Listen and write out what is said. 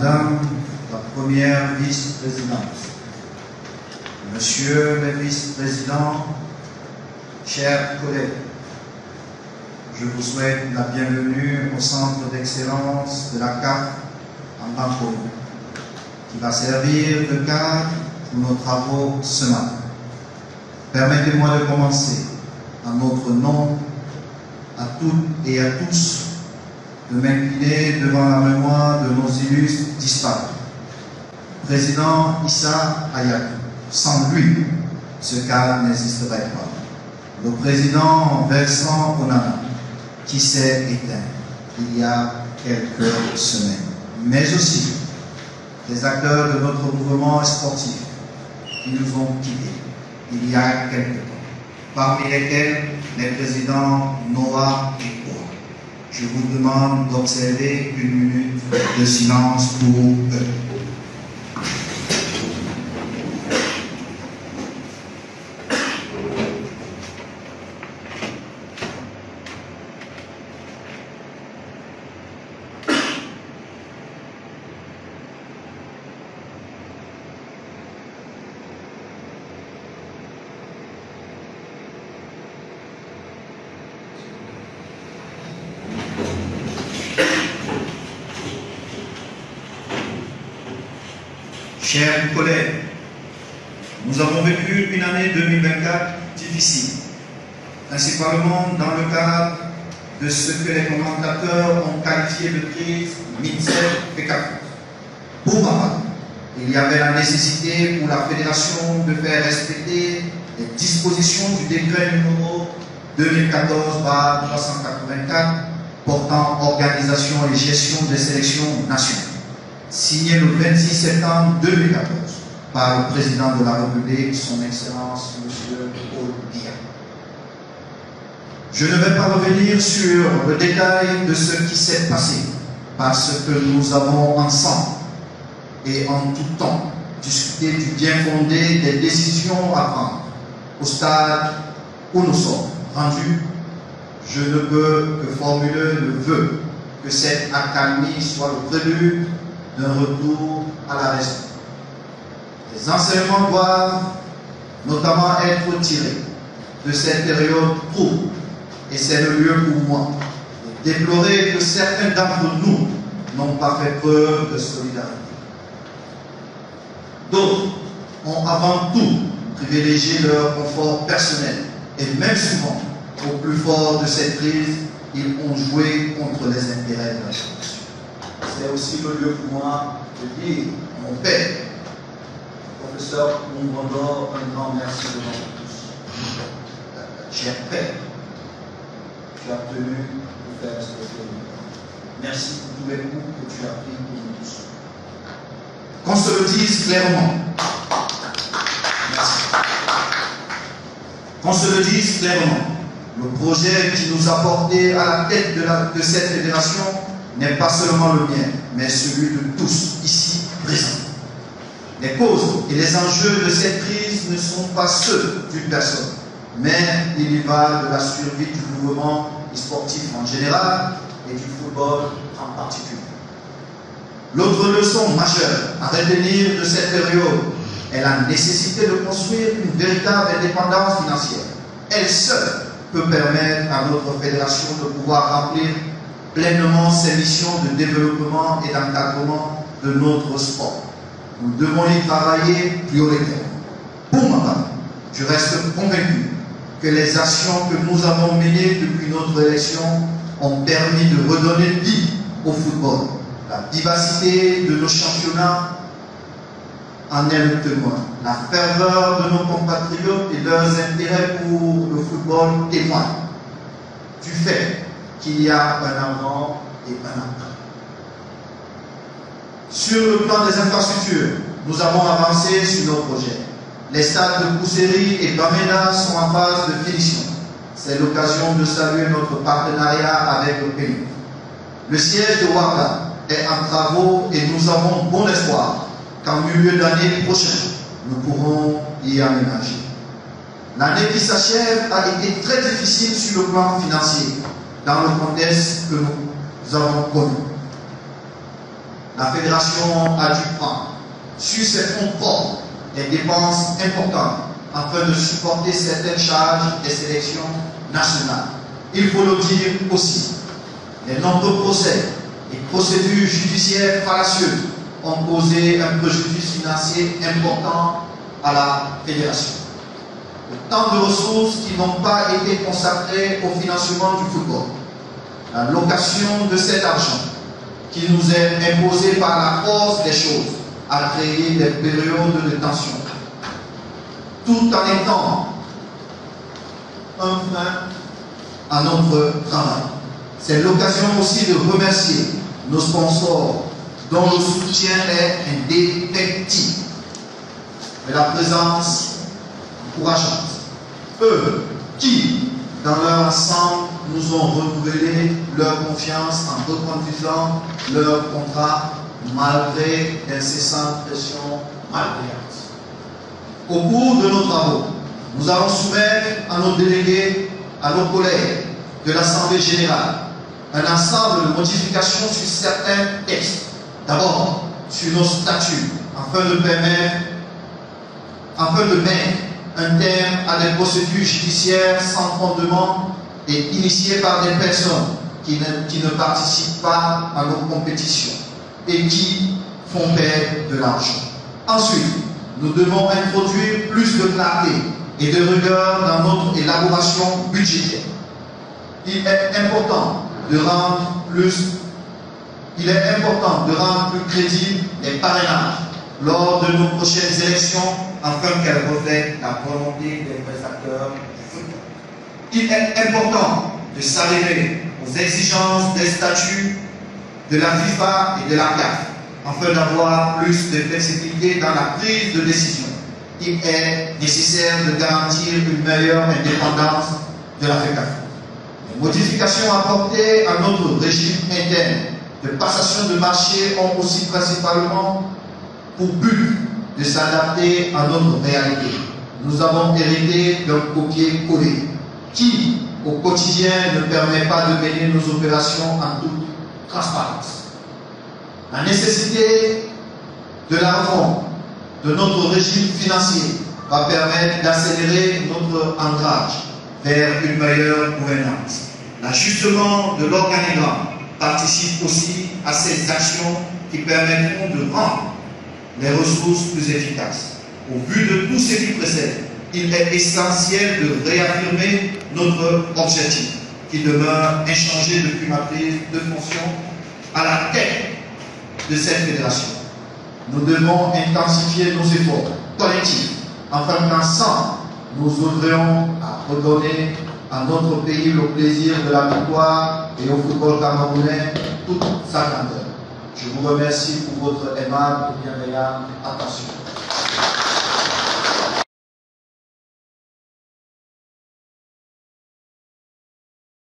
Madame la première vice-présidente, Monsieur le vice-président, chers collègues, je vous souhaite la bienvenue au Centre d'excellence de la CAF en Banco, qui va servir de cadre pour nos travaux ce matin. Permettez-moi de commencer, en notre nom, à toutes et à tous, de m'incliner devant la mémoire de nos illustres disparus. Président Issa Hayatou, sans lui, ce cas n'existerait pas. Le président Vincent Onana, qui s'est éteint il y a quelques semaines, mais aussi les acteurs de notre mouvement sportif qui nous ont quittés il y a quelques temps, parmi lesquels les présidents Noah et Koua. Je vous demande d'observer une minute de silence pour eux. Chers collègues, nous avons vécu une année 2024 difficile, principalement dans le cadre de ce que les commentateurs ont qualifié de crise Mitsep-Pekafut. Pour ma part, il y avait la nécessité pour la Fédération de faire respecter les dispositions du décret numéro 2014-384 portant organisation et gestion des sélections nationales, signé le 26 septembre 2014 par le président de la République, son Excellence M. Paul Biya. Je ne vais pas revenir sur le détail de ce qui s'est passé, parce que nous avons ensemble et en tout temps discuté du bien fondé des décisions à prendre. Au stade où nous sommes rendus, je ne peux que formuler le vœu que cette accalmie soit le prélude d'un retour à la raison. Les enseignements doivent notamment être tirés de cette période trouble, et c'est le lieu pour moi de déplorer que certains d'entre nous n'ont pas fait preuve de solidarité. D'autres ont avant tout privilégié leur confort personnel, et même souvent, au plus fort de cette crise, ils ont joué contre les intérêts de la nation. C'est aussi le lieu pour moi de dire à mon père, professeur Moumondor, un grand merci devant vous tous. Cher père, tu as tenu pour faire respecter le temps. Merci pour tous les coups que tu as pris pour nous tous. Qu'on se le dise clairement. Merci. Qu'on se le dise clairement. Le projet qui nous a porté à la tête de cette fédération n'est pas seulement le mien, mais celui de tous ici présents. Les causes et les enjeux de cette crise ne sont pas ceux d'une personne, mais il y va de la survie du mouvement sportif en général et du football en particulier. L'autre leçon majeure à retenir de cette période est la nécessité de construire une véritable indépendance financière. Elle seule peut permettre à notre fédération de pouvoir remplir pleinement ses missions de développement et d'encadrement de notre sport. Nous devons y travailler prioritairement. Pour ma part, je reste convaincu que les actions que nous avons menées depuis notre élection ont permis de redonner vie au football. La vivacité de nos championnats en est le témoin. La ferveur de nos compatriotes et leurs intérêts pour le football témoignent du fait qu'il y a un avant et un après. Sur le plan des infrastructures, nous avons avancé sur nos projets. Les stades de Kousséri et Bamena sont en phase de finition. C'est l'occasion de saluer notre partenariat avec le pays. Le siège de Ouaga est en travaux et nous avons bon espoir qu'en milieu d'année prochaine, nous pourrons y aménager. L'année qui s'achève a été très difficile sur le plan financier, dans le contexte que nous avons connu. la fédération a dû prendre sur ses fonds propres des dépenses importantes afin de supporter certaines charges des sélections nationales. Il faut le dire aussi, les nombreux procès et procédures judiciaires fallacieuses ont causé un préjudice financier important à la fédération. Autant de ressources qui n'ont pas été consacrées au financement du football. La location de cet argent qui nous est imposée par la force des choses a créé des périodes de tension, tout en étant un frein à notre travail. C'est l'occasion aussi de remercier nos sponsors dont le soutien est indéfectible et la présence encourageante. Eux qui, dans leur ensemble, nous ont renouvelé leur confiance en reconduisant leur contrat malgré d'incessantes pressions malveillantes. Au cours de nos travaux, nous allons soumettre à nos délégués, à nos collègues de l'Assemblée générale, un ensemble de modifications sur certains textes. D'abord, sur nos statuts, afin de mettre un terme à des procédures judiciaires sans fondement et initiées par des personnes qui ne participent pas à nos compétitions et qui font perdre de l'argent. Ensuite, nous devons introduire plus de clarté et de rigueur dans notre élaboration budgétaire. Il est important de rendre plus crédibles les parrainages lors de nos prochaines élections afin qu'elles reflètent la volonté des vrais acteurs du football. Il est important de s'adhérer aux exigences des statuts de la FIFA et de la CAF afin d'avoir plus de flexibilité dans la prise de décision. Il est nécessaire de garantir une meilleure indépendance de la FECAF. Les modifications apportées à notre régime interne de passation de marché ont aussi principalement pour but de s'adapter à notre réalité. Nous avons hérité d'un copier-coller qui, au quotidien, ne permet pas de mener nos opérations en toute transparence. La nécessité de la réforme de notre régime financier va permettre d'accélérer notre ancrage vers une meilleure gouvernance. L'ajustement de l'organigramme participe aussi à ces actions qui permettront de rendre les ressources plus efficaces. Au vu de tout ce qui précède, il est essentiel de réaffirmer notre objectif, qui demeure inchangé depuis ma prise de fonction à la tête de cette fédération. Nous devons intensifier nos efforts collectifs afin qu'ensemble nous ouvrions à redonner à notre pays le plaisir de la victoire et au football camerounais toute sa grandeur. Je vous remercie pour votre aimable et bienveillante attention.